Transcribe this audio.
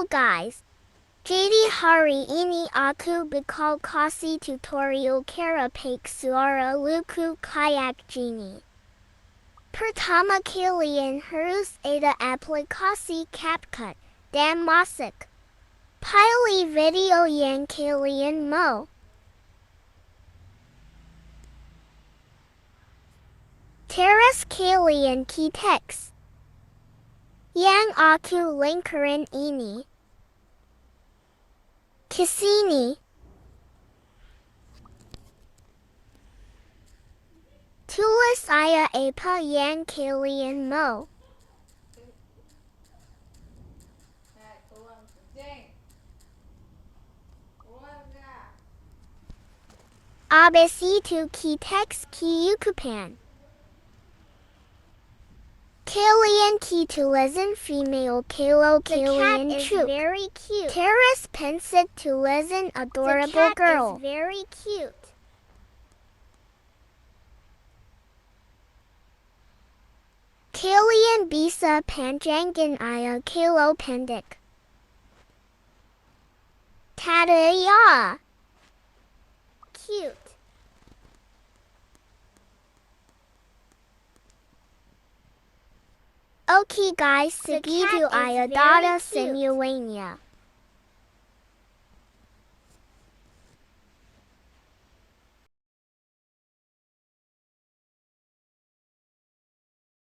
Hello guys. Jadi hari ini aku bakal kasih tutorial cara pake suara lucu kayak gini. Pertama kalian harus ada aplikasi CapCut dan masuk. Pilih video yang kalian mau. Terus kalian key text yang aku linkerin ini. Kesini. Tulis saya apa yang kalian mau. Abis itu key text kehidupan. Kalian key tulisan female kalo kalian cute. Very cute. Terus pensit tulisan adorable girl. Is very cute. Kalian bisa panjangin aya kalo pendek. Tadaya. Cute. Okay guys, segitu aya data semuanya.